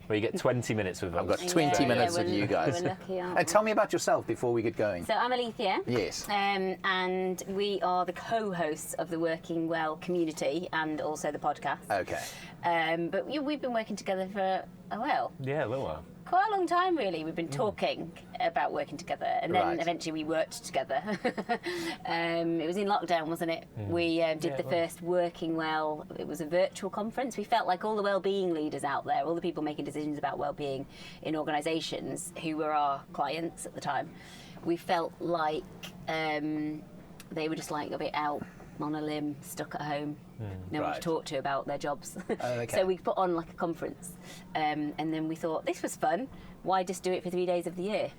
Where you get 20 minutes with us. I've got 20 minutes with you guys. We're lucky, aren't And tell me about yourself before we get going. So I'm Alethea. Yes. And we are the co-hosts of the Working Well community and also the podcast. Okay. But we've been working together for a while. Yeah, a little while. Quite a long time, really. We've been talking about working together, and then Right. eventually we worked together. It was in lockdown, wasn't it? We did the first Working Well. It was a virtual conference. We felt like all the wellbeing leaders out there, all the people making decisions about wellbeing in organisations who were our clients at the time, we felt like they were just like a bit out on a limb, stuck at home, no one to Right. talk to about their jobs. Okay. So we put on like a conference, and then we thought this was fun. Why just do it for 3 days of the year?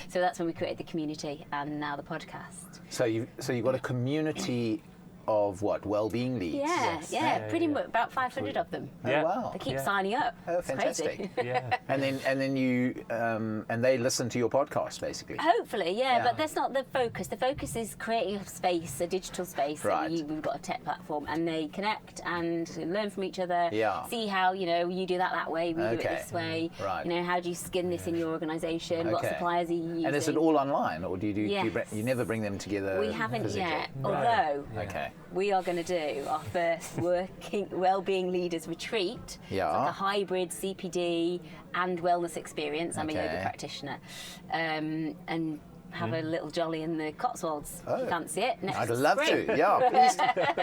So that's when we created the community and now the podcast. So you've got a community of what? Wellbeing leads? Yeah, pretty much about 500 of them. Oh, Yeah. wow. They keep signing up. Oh, It's fantastic. crazy. Yeah. And then you and they listen to your podcast basically. Hopefully, yeah, Yeah. but that's not the focus. The focus is creating a space, a digital space. that Right. We've got a tech platform, and they connect and learn from each other. Yeah. See how you do that way, we do it Okay. this way. Right. How do you skin this in your organisation? What Okay. suppliers are you using? And is it all online, or do you Yes. you never bring them together? We haven't physically? yet, although Okay. we are going to do our first working wellbeing leaders retreat. Yeah. It's like a hybrid CPD and wellness experience. I'm a Okay. yoga practitioner, and have a little jolly in the Cotswolds. If you fancy it? Next I'd love spring. to. Yeah, please,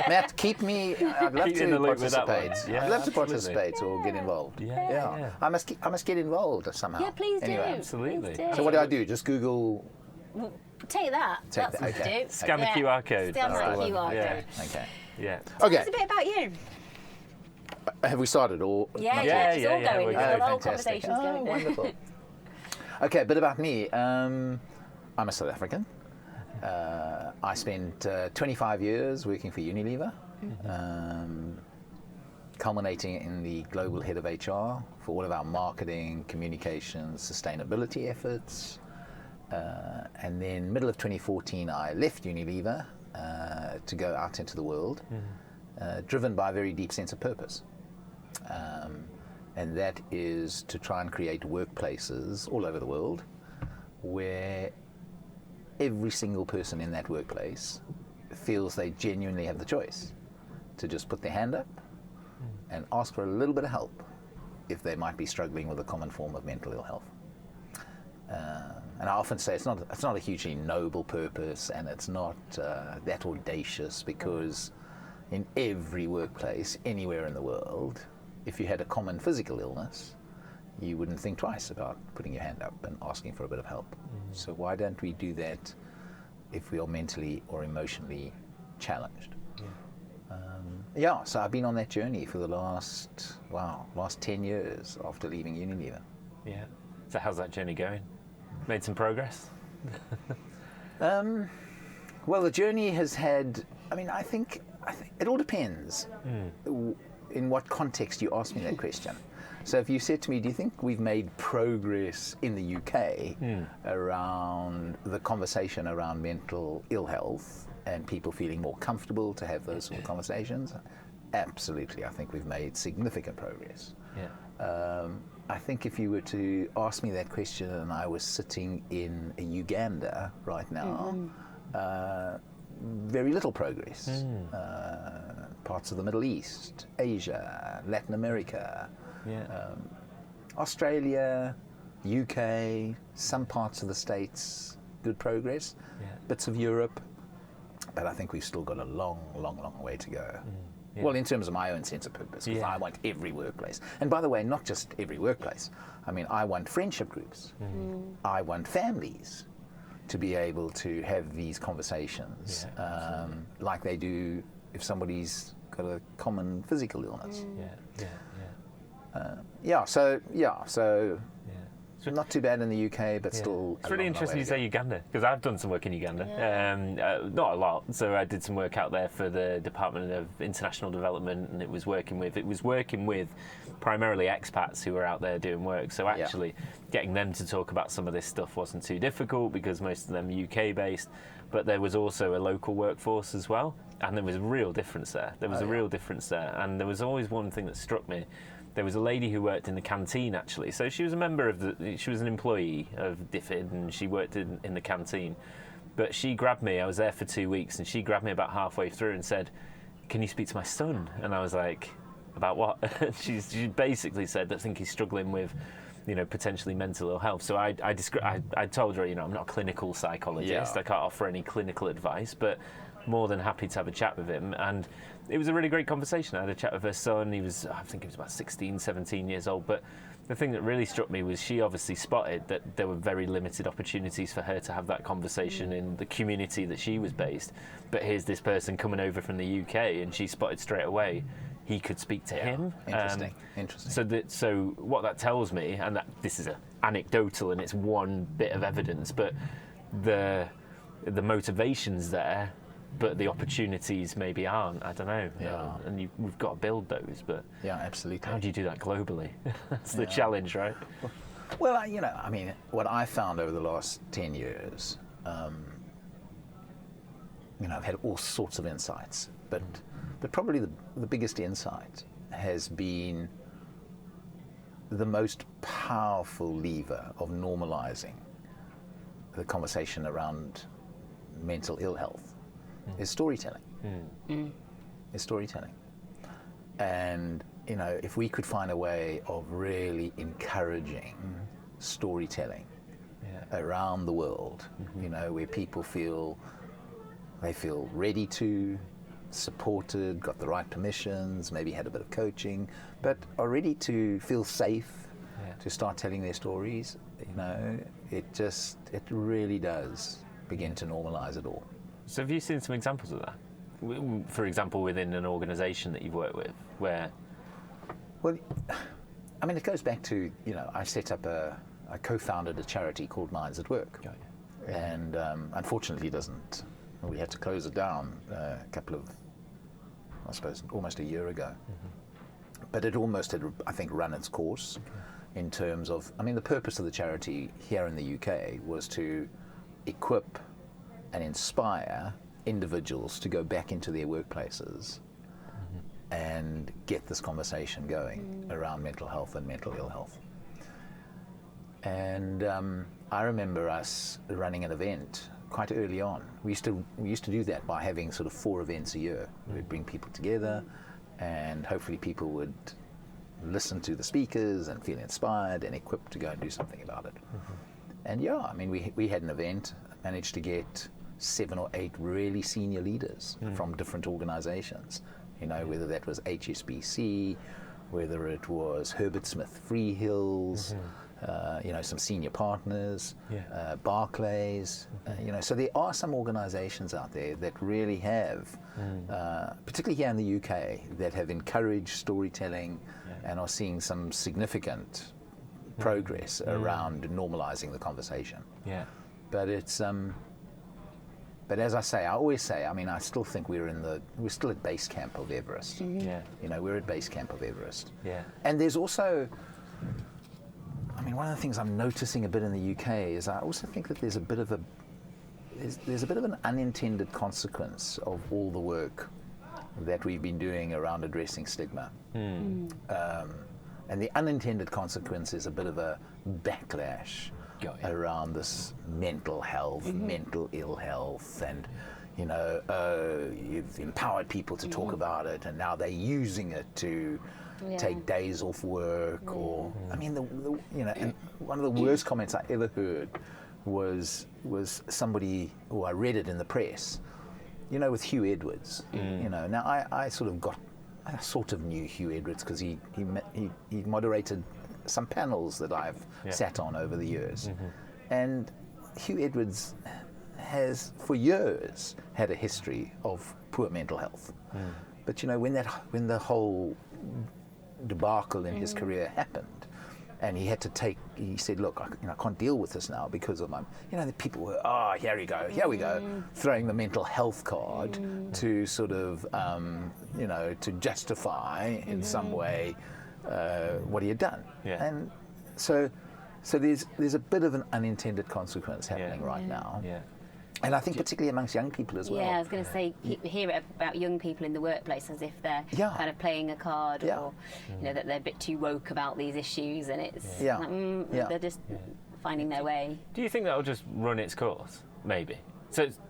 Matt, keep me. I'd love Keep you in the to loop with that one. participate. Yeah, I'd love to absolutely. participate or get involved. Yeah. I must get involved somehow. Yeah, please do. Anyway. Absolutely. Please do. So what do I do? Just Google. Take that. Take That's that, what okay. to do. Scan the QR code. Scan That's that the one. QR Yeah. code. Okay. Yeah. Okay. It's a bit about you. Have we started or? Yeah, Yeah, it's yeah, all yeah, going. we're The going. whole Fantastic. conversation's Oh, going. wonderful. Okay, a bit about me. I'm a South African. I spent 25 years working for Unilever, culminating in the global head of HR for all of our marketing, communications, sustainability efforts. And then middle of 2014, I left Unilever to go out into the world, driven by a very deep sense of purpose. And that is to try and create workplaces all over the world where every single person in that workplace feels they genuinely have the choice to just put their hand up and ask for a little bit of help if they might be struggling with a common form of mental ill health. And I often say it's not a hugely noble purpose, and it's not that audacious, because in every workplace, anywhere in the world, if you had a common physical illness, you wouldn't think twice about putting your hand up and asking for a bit of help. So why don't we do that if we are mentally or emotionally challenged? So I've been on that journey for the last 10 years after leaving Unilever. Yeah. So how's that journey going? Made some progress? Well, the journey has had, I think it all depends in what context you ask me that question. So if you said to me, do you think we've made progress in the UK around the conversation around mental ill health and people feeling more comfortable to have those sort of conversations? Absolutely, I think we've made significant progress. Yeah. I think if you were to ask me that question and I was sitting in Uganda right now, very little progress. Parts of the Middle East, Asia, Latin America, Australia, UK, some parts of the States, good progress, bits of Europe, but I think we've still got a long, long, long way to go. Well, in terms of my own sense of purpose, because I want every workplace. And by the way, not just every workplace. I want friendship groups. I want families to be able to have these conversations like they do if somebody's got a common physical illness. So not too bad in the UK, but still. It's really interesting you say Uganda, because I've done some work in Uganda. Not a lot. So I did some work out there for the Department of International Development, and it was working with primarily expats who were out there doing work. So actually getting them to talk about some of this stuff wasn't too difficult, because most of them are UK based, but there was also a local workforce as well. And there was a real difference there. And there was always one thing that struck me, there was a lady who worked in the canteen actually. So she was a member of she was an employee of DFID, and she worked in the canteen. But she grabbed me, I was there for 2 weeks, and she grabbed me about halfway through and said, "Can you speak to my son?" And I was like, "About what?" She basically said, "I think he's struggling with, potentially mental ill health." So I told her, I'm not a clinical psychologist. Yeah. I can't offer any clinical advice, but more than happy to have a chat with him. And it was a really great conversation. I had a chat with her son. I think he was about 16, 17 years old. But the thing that really struck me was she obviously spotted that there were very limited opportunities for her to have that conversation in the community that she was based. But here's this person coming over from the UK, and she spotted straight away he could speak to him. Interesting. So what that tells me, and that this is anecdotal and it's one bit of evidence, but the motivation's there, but the opportunities maybe aren't. I don't know. Yeah. And we've got to build those. But Yeah, absolutely. how do you do that globally? That's the challenge, right? Well, what I found over the last 10 years, I've had all sorts of insights, but probably the biggest insight has been the most powerful lever of normalizing the conversation around mental ill health is storytelling. Is storytelling. And, if we could find a way of really encouraging storytelling around the world, where people feel ready to, supported, got the right permissions, maybe had a bit of coaching, but are ready to feel safe to start telling their stories, it really does begin to normalize it all. So have you seen some examples of that? For example, within an organisation that you've worked with, where... Well, it goes back to, I co-founded a charity called Minds at Work. Got you. And unfortunately we had to close it down a couple of, I suppose, almost a year ago. But it almost had, I think, run its course in terms of, the purpose of the charity here in the UK was to equip and inspire individuals to go back into their workplaces and get this conversation going around mental health and mental ill health. And I remember us running an event quite early on. We used to do that by having sort of 4 events a year. We'd bring people together, and hopefully people would listen to the speakers and feel inspired and equipped to go and do something about it. And we had an event, managed to get 7 or 8 really senior leaders from different organizations, whether that was HSBC, whether it was Herbert Smith Freehills, some senior partners, Barclays, so there are some organizations out there that really have, particularly here in the UK, that have encouraged storytelling and are seeing some significant progress around normalizing the conversation. But it's, but as I always say, I still think we're still at base camp of Everest. We're at base camp of Everest. And there's also, one of the things I'm noticing a bit in the UK is I also think that there's a bit of an unintended consequence of all the work that we've been doing around addressing stigma. And the unintended consequence is a bit of a backlash around this mental health, mental ill health, and you've empowered people to talk about it, and now they're using it to take days off work, or and one of the worst comments I ever heard was somebody, or I read it in the press, with Hugh Edwards. Now I sort of knew Hugh Edwards because he moderated some panels that I've sat on over the years, and Hugh Edwards has for years had a history of poor mental health. But when the whole debacle in his career happened, and he said, look, I can't deal with this now because of the people were, here we go, throwing the mental health card to sort of, to justify in some way what he had done. And so there's a bit of an unintended consequence happening right now. And I think particularly amongst young people as well. Yeah, I was going to say, hear it about young people in the workplace as if they're Yeah. kind of playing a card, Yeah. or that they're a bit too woke about these issues, and it's Yeah. like, Yeah. they're just finding their way. Do you think that'll just run its course? Maybe.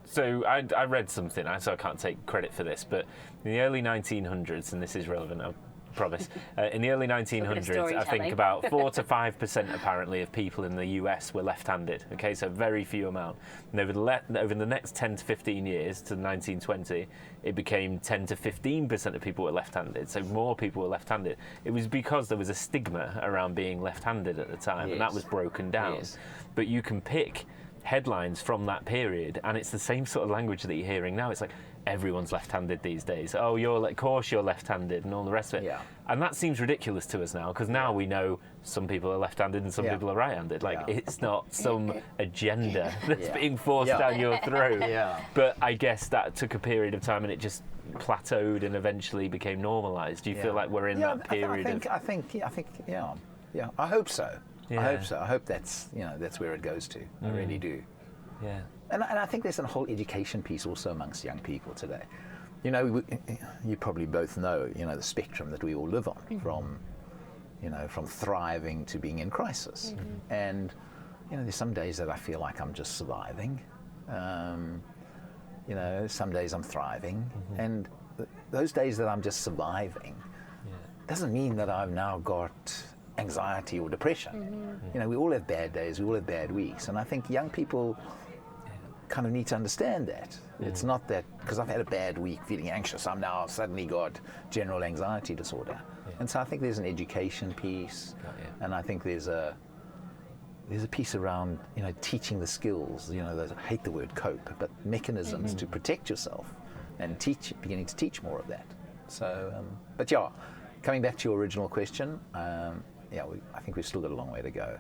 So I read something, so I can't take credit for this, but in the early 1900s, and this is relevant, I promise, in the early 1900s, I think storytelling. about 4 to 5% apparently of people in the US were left-handed. Okay, so very few amount. And over the next 10 to 15 years, to 1920, it became 10 to 15% of people were left-handed. So more people were left-handed. It was because there was a stigma around being left-handed at the time, and that was broken down. Yes. But you can pick headlines from that period, and it's the same sort of language that you're hearing now. It's like, everyone's left-handed these days. Oh, of course you're left-handed, and all the rest of it. Yeah. And that seems ridiculous to us now, because now we know some people are left-handed and some Yeah. people are right-handed. Like, Yeah. it's not some agenda that's Yeah. being forced Yeah. down your throat. Yeah. But I guess that took a period of time, and it just plateaued and eventually became normalised. Do you feel like we're in that period I think, yeah. I hope so. Yeah. I hope so. I hope that's where it goes to. I really do. Yeah. And I think there's a whole education piece also amongst young people today. You probably both know, the spectrum that we all live on, from thriving to being in crisis. And, there's some days that I feel like I'm just surviving. Some days I'm thriving. And those days that I'm just surviving doesn't mean that I've now got anxiety or depression. We all have bad days, we all have bad weeks. And I think young people kind of need to understand that. It's not that because I've had a bad week feeling anxious, I'm now suddenly got general anxiety disorder. And so I think there's an education piece, and I think there's a piece around teaching the skills. I hate the word cope, but mechanisms to protect yourself, and beginning to teach more of that. So, coming back to your original question. I think we've still got a long way to go.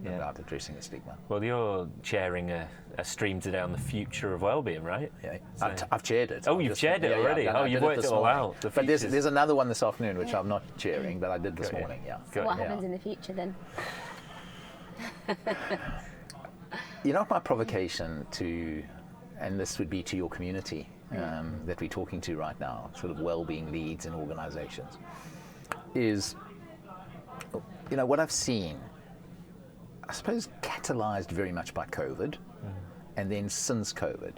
About addressing the stigma. Well, you're chairing a stream today on the future of wellbeing, right? Yeah, So- I've chaired it. Oh, you've chaired it already? Oh, you've worked it all out. The But futures. there's another one this afternoon which I'm not chairing, but I did this Got you. morning. Yeah. Got What you. happens in the future then? My provocation to, and this would be to your community that we're talking to right now, sort of well-being leads in organizations, is, what I've seen, I suppose catalyzed very much by COVID, and then since COVID,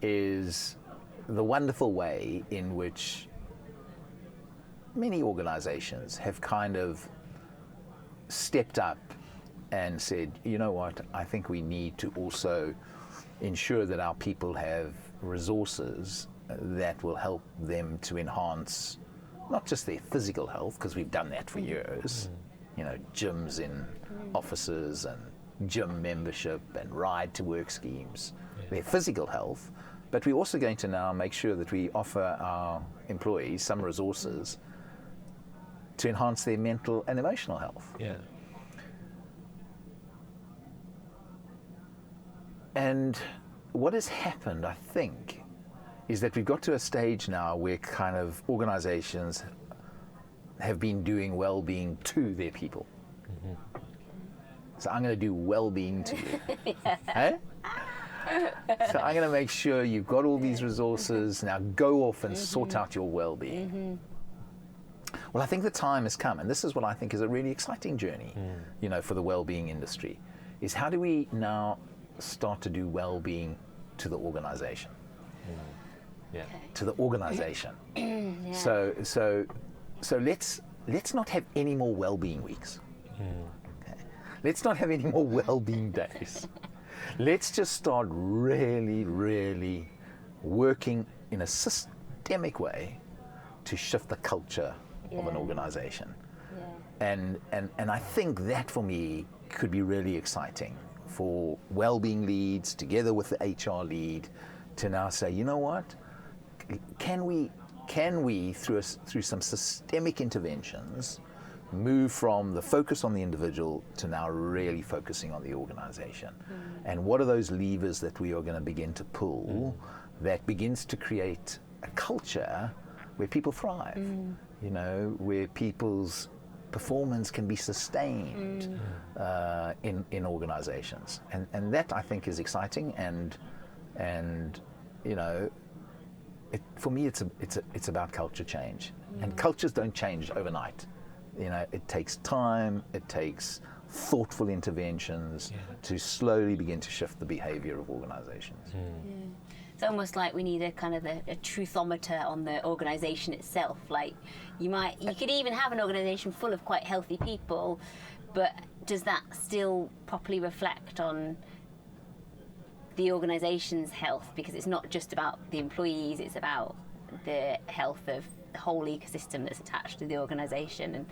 is the wonderful way in which many organizations have kind of stepped up and said, you know what, I think we need to also ensure that our people have resources that will help them to enhance not just their physical health, because we've done that for years, gyms in offices and gym membership and ride to work schemes, their physical health, but we're also going to now make sure that we offer our employees some resources to enhance their mental and emotional health. Yeah. And what has happened, I think, is that we've got to a stage now where kind of organizations have been doing well-being to their people. So I'm going to do well-being to you. Eh? So I'm going to make sure you've got all these resources. Now go off and sort out your well-being. Well, I think the time has come, and this is what I think is a really exciting journey, for the well-being industry, is how do we now start to do well-being to the organization? Yeah. To the organization. So let's not have any more well-being weeks. Okay. Let's not have any more well-being days. Let's just start really, really working in a systemic way to shift the culture of an organization. And I think that for me could be really exciting for well-being leads together with the HR lead to now say, you know what, can we through some systemic interventions move from the focus on the individual to now really focusing on the organization? And what are those levers that we are going to begin to pull that begins to create a culture where people thrive, where people's performance can be sustained in organizations. And that, I think, is exciting. And you know, for me, it's about culture change. And cultures don't change overnight. You know, it takes time, it takes thoughtful interventions to slowly begin to shift the behavior of organizations. It's almost like we need a kind of a truthometer on the organisation itself. Like you could even have an organisation full of quite healthy people, but does that still properly reflect on the organisation's health? Because it's not just about the employees; it's about the health of the whole ecosystem that's attached to the organisation. And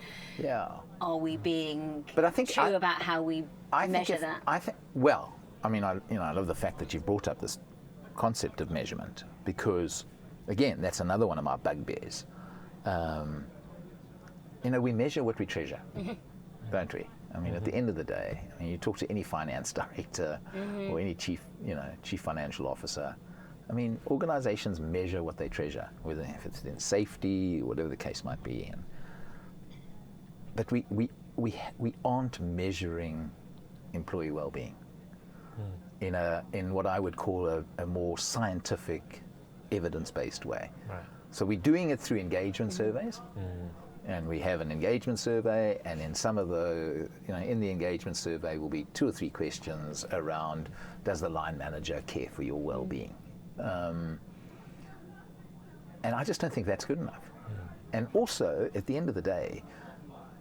are we being true about how we measure that? Well, I mean, I love the fact that you've brought up this concept of measurement, because again, that's another one of my bugbears. You know, we measure what we treasure, don't we? I mean, at the end of the day, I mean, you talk to any finance director or any chief financial officer. I mean, organizations measure what they treasure, whether if it's in safety, whatever the case might be. But we aren't measuring employee well-being in what I would call a more scientific, evidence-based way. Right. So we're doing it through engagement surveys, and we have an engagement survey, and in some of the, in the engagement survey will be 2 or 3 questions around, does the line manager care for your well-being? And I just don't think that's good enough. And also, at the end of the day,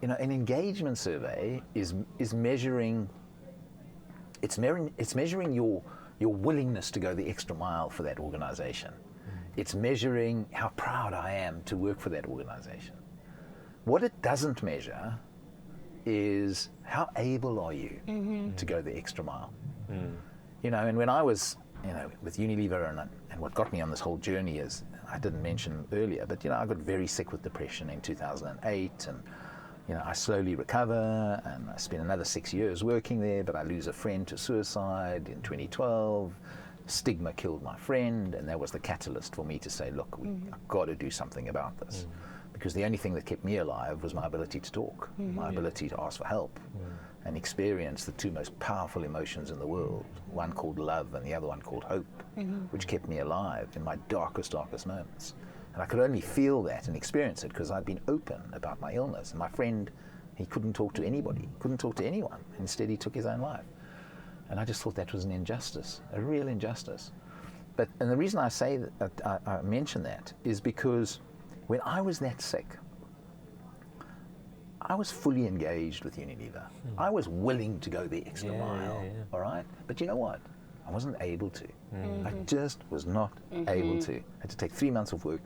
an engagement survey is measuring. It's measuring your willingness to go the extra mile for that organization. It's measuring how proud I am to work for that organization. What it doesn't measure is how able are you to go the extra mile. And when I was with Unilever and what got me on this whole journey is, I didn't mention earlier, but I got very sick with depression in 2008, and I slowly recover, and I spent another 6 years working there, but I lose a friend to suicide in 2012. Stigma killed my friend, and that was the catalyst for me to say, look, I've got to do something about this. Because the only thing that kept me alive was my ability to talk, my ability to ask for help, and experience the 2 most powerful emotions in the world, one called love and the other one called hope, which kept me alive in my darkest moments. And I could only feel that and experience it because I'd been open about my illness. And my friend, he couldn't talk to anybody, couldn't talk to anyone. Instead, he took his own life. And I just thought that was an injustice, a real injustice. And the reason I say that, I mention that, is because when I was that sick, I was fully engaged with Unilever. I was willing to go the extra mile, all right? But you know what? I wasn't able to. I just was not able to. I had to take 3 months of work.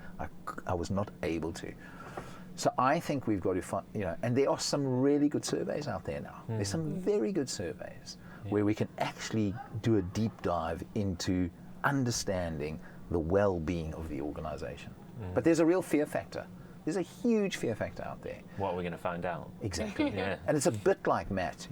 I was not able to. So I think we've got to find, and there are some really good surveys out there now. There's some very good surveys where we can actually do a deep dive into understanding the well-being of the organization. But there's a real fear factor. There's a huge fear factor out there. What are we going to find out? Exactly. And it's a bit like, Matt,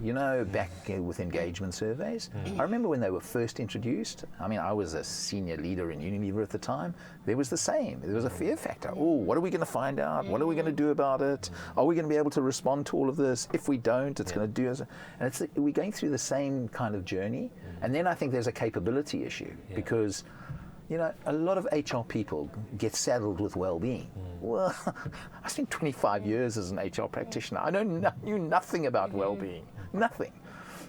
back with engagement surveys. I remember when they were first introduced. I mean, I was a senior leader in Unilever at the time. There was the same. There was a fear factor. Oh, what are we going to find out? What are we going to do about it? Are we going to be able to respond to all of this? If we don't, it's going to do us. And we're going through the same kind of journey. And then I think there's a capability issue because a lot of HR people get saddled with well-being. Well, I spent 25 years as an HR practitioner. I knew nothing about well-being, nothing.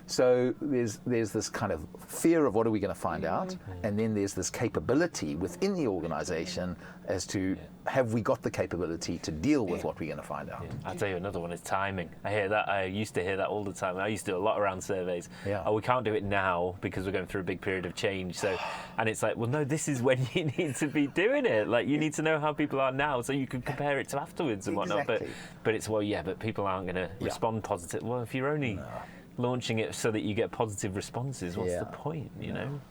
So there's this kind of fear of what are we going to find out, and then there's this capability within the organization as to have we got the capability to deal with what we're going to find out. I'll tell you another one is timing. I hear that. I used to hear that all the time. I used to do a lot around surveys. Oh, we can't do it now because we're going through a big period of change. So, and it's like, well, no, this is when you need to be doing it. Like, you need to know how people are now so you can compare it to afterwards and whatnot. But it's, but people aren't going to respond positive. Well, if you're only launching it so that you get positive responses, what's the point?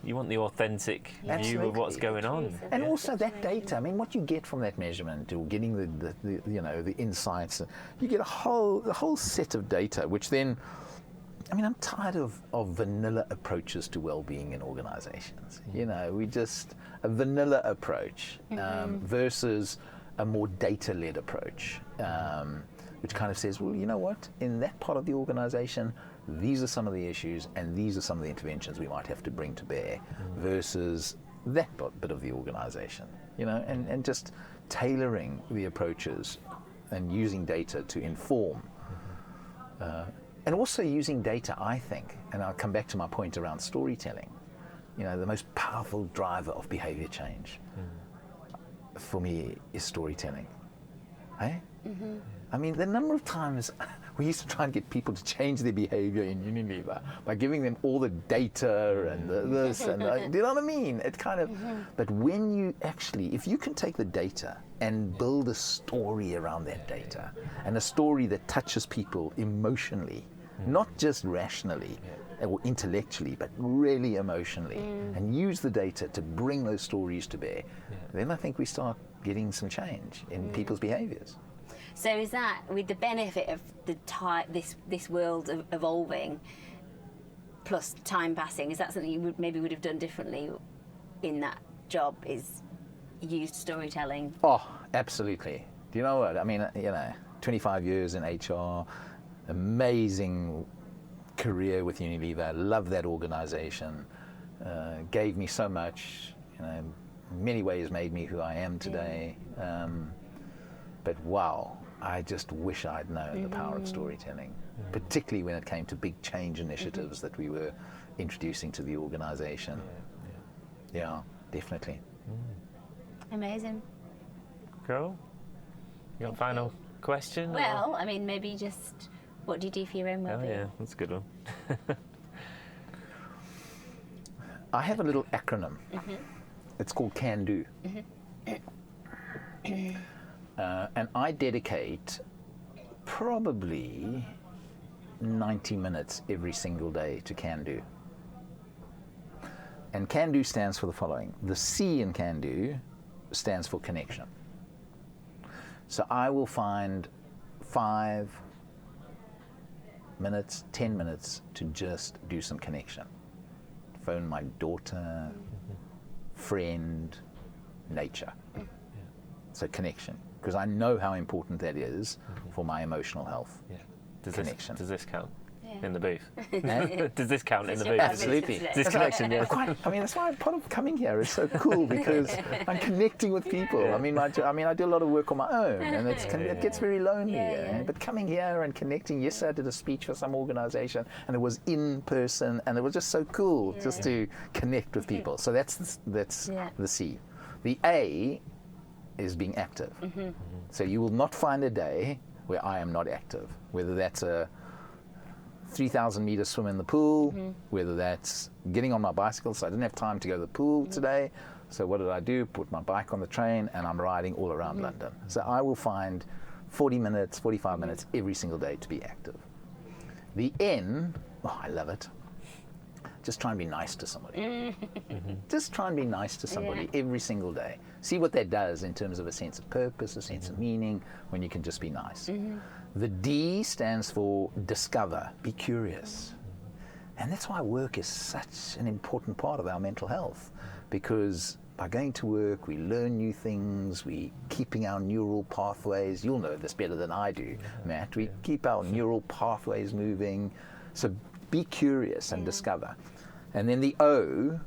You want the authentic view of what's going on, and also that data. I mean, what you get from that measurement, or getting the insights, you get a whole set of data, which then, I mean, I'm tired of vanilla approaches to well-being in organizations. We just a vanilla approach versus a more data-led approach. which kind of says, well, you know what, in that part of the organization, these are some of the issues and these are some of the interventions we might have to bring to bear, versus that bit of the organization, you know, and just tailoring the approaches and using data to inform. And also using data, I think, and I'll come back to my point around storytelling, you know, the most powerful driver of behavior change for me is storytelling. Hey? I mean, the number of times we used to try and get people to change their behavior in Unilever by giving them all the data and this and that. Do you know what I mean? It kind of, but when you actually, if you can take the data and build a story around that data, and a story that touches people emotionally, not just rationally or intellectually, but really emotionally, and use the data to bring those stories to bear, then I think we start getting some change in people's behaviors. So is that, with the benefit of the this world of evolving, plus time passing, is that something you would have done differently in that job? Is used storytelling? Oh, absolutely. Do you know what? I mean, you know, 25 years in HR, amazing career with Unilever. Love that organization. Gave me so much. You know, in many ways made me who I am today. But wow, I just wish I'd known the power of storytelling, particularly when it came to big change initiatives that we were introducing to the organization. Yeah, definitely. Amazing. Cool. You got a final question? Well, I mean, maybe just, what do you do for your own well-being? Oh yeah, that's a good one. I have a little acronym. It's called CANDO. And I dedicate probably 90 minutes every single day to CANDO. And CANDO stands for the following. The C in CANDO stands for connection. So I will find 5 minutes, 10 minutes to just do some connection. Phone my daughter, friend, nature. So connection, because I know how important that is for my emotional health. Connection. Does this count in the booth? Eh? Does this count in the booth? Absolutely. This connection, yeah. I mean, that's why part of coming here is so cool, because I'm connecting with people. I mean, I do a lot of work on my own, and it gets very lonely. But coming here and connecting. Yesterday I did a speech for some organization, and it was in person, and it was just so cool just to connect with people. So that's the C. The A is being active. So you will not find a day where I am not active, whether that's a 3,000 meter swim in the pool, whether that's getting on my bicycle. So I didn't have time to go to the pool today. So what did I do? Put my bike on the train, and I'm riding all around London. So I will find 40 minutes, 45 minutes every single day to be active. The N, I love it. Just try and be nice to somebody. Just try and be nice to somebody every single day. See what that does in terms of a sense of purpose, a sense of meaning, when you can just be nice. The D stands for discover, be curious. And that's why work is such an important part of our mental health, because by going to work, we learn new things, we keeping our neural pathways. You'll know this better than I do, Matt. We keep our neural pathways moving. So be curious and discover. And then the O,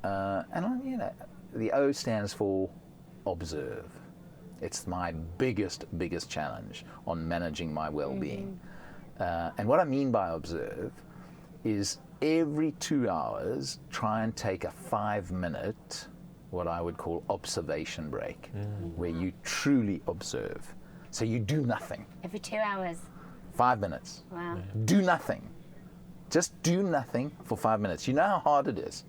the O stands for observe. It's my biggest challenge on managing my well-being. And what I mean by observe is every 2 hours, try and take a 5-minute, what I would call observation break, where you truly observe. So you do nothing. Every 2 hours? 5 minutes. Wow. Do nothing. Just do nothing for 5 minutes. You know how hard it is.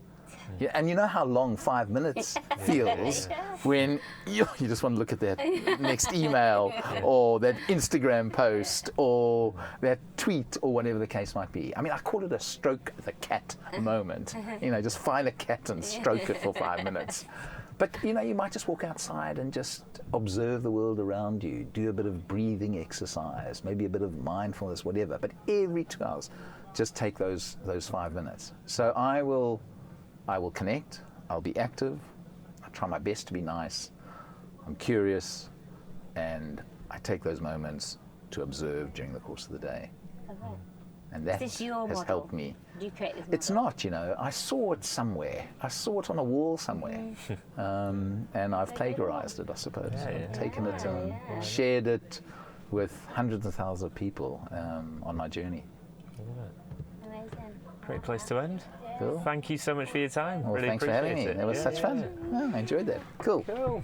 Yeah, and you know how long 5 minutes feels when you just want to look at that next email or that Instagram post or that tweet or whatever the case might be. I mean, I call it a stroke the cat moment. You know, just find a cat and stroke it for 5 minutes. But, you know, you might just walk outside and just observe the world around you, do a bit of breathing exercise, maybe a bit of mindfulness, whatever. But every 2 hours, just take those 5 minutes. So I will connect, I'll be active, I try my best to be nice, I'm curious, and I take those moments to observe during the course of the day. Lovely. And that this your has model? helped me. Did you create this model? It's not, you know, I saw it somewhere. I saw it on a wall somewhere. And I've plagiarized it, I suppose. I've taken it and shared it with hundreds of thousands of people on my journey. Amazing. Great place to end. Cool. Thank you so much for your time. Well, Really thanks for having me. appreciate it. That was such fun. Oh, I enjoyed that. Cool. Cool.